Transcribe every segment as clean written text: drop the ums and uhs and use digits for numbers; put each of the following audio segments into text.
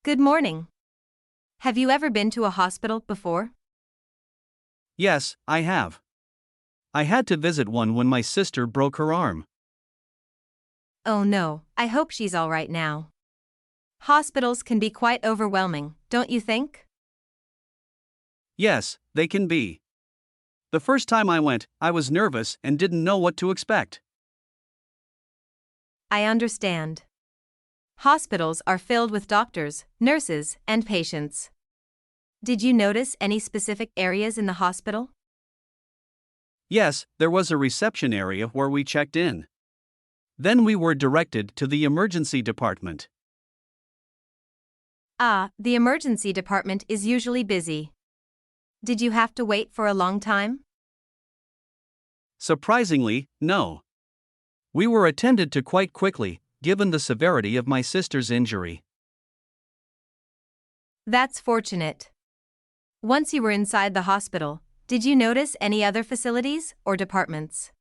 Good morning. Have you ever been to a hospital before? Yes, I have. I had to visit one when my sister broke her arm. Oh no, I hope she's all right now. Hospitals can be quite overwhelming, don't you think? Yes, they can be. The first time I went, I was nervous and didn't know what to expect. I understand. Hospitals are filled with doctors, nurses, and patients. Did you notice any specific areas in the hospital? Yes, there was a reception area where we checked in. Then we were directed to the emergency department. The emergency department is usually busy. Did you have to wait for a long time? Surprisingly, no. We were attended to quite quickly, given the severity of my sister's injury. That's fortunate. Once you were inside the hospital, did you notice any other facilities or departments?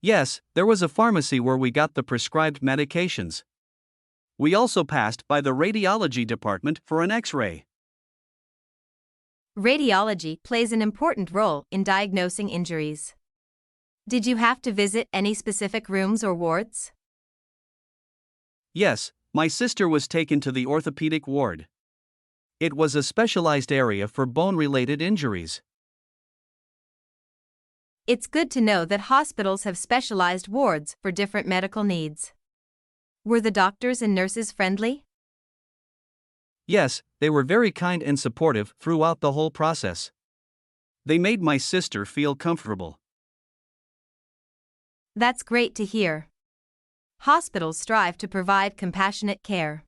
Yes, there was a pharmacy where we got the prescribed medications. We also passed by the radiology department for an X-ray. Radiology plays an important role in diagnosing injuries. Did you have to visit any specific rooms or wards? Yes, my sister was taken to the orthopedic ward. It was a specialized area for bone-related injuries. It's good to know that hospitals have specialized wards for different medical needs. Were the doctors and nurses friendly? Yes, they were very kind and supportive throughout the whole process. They made my sister feel comfortable. That's great to hear. Hospitals strive to provide compassionate care.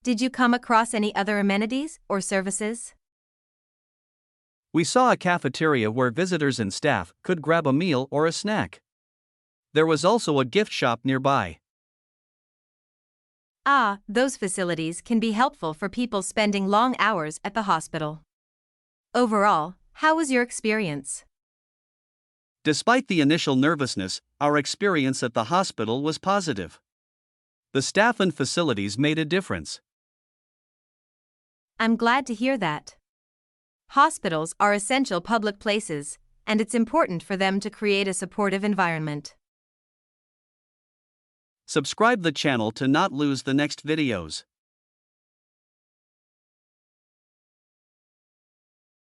Did you come across any other amenities or services? We saw a cafeteria where visitors and staff could grab a meal or a snack. There was also a gift shop nearby. Those facilities can be helpful for people spending long hours at the hospital. Overall, how was your experience? Despite the initial nervousness, our experience at the hospital was positive. The staff and facilities made a difference. I'm glad to hear that. Hospitals are essential public places, and it's important for them to create a supportive environment. Subscribe the channel to not lose the next videos.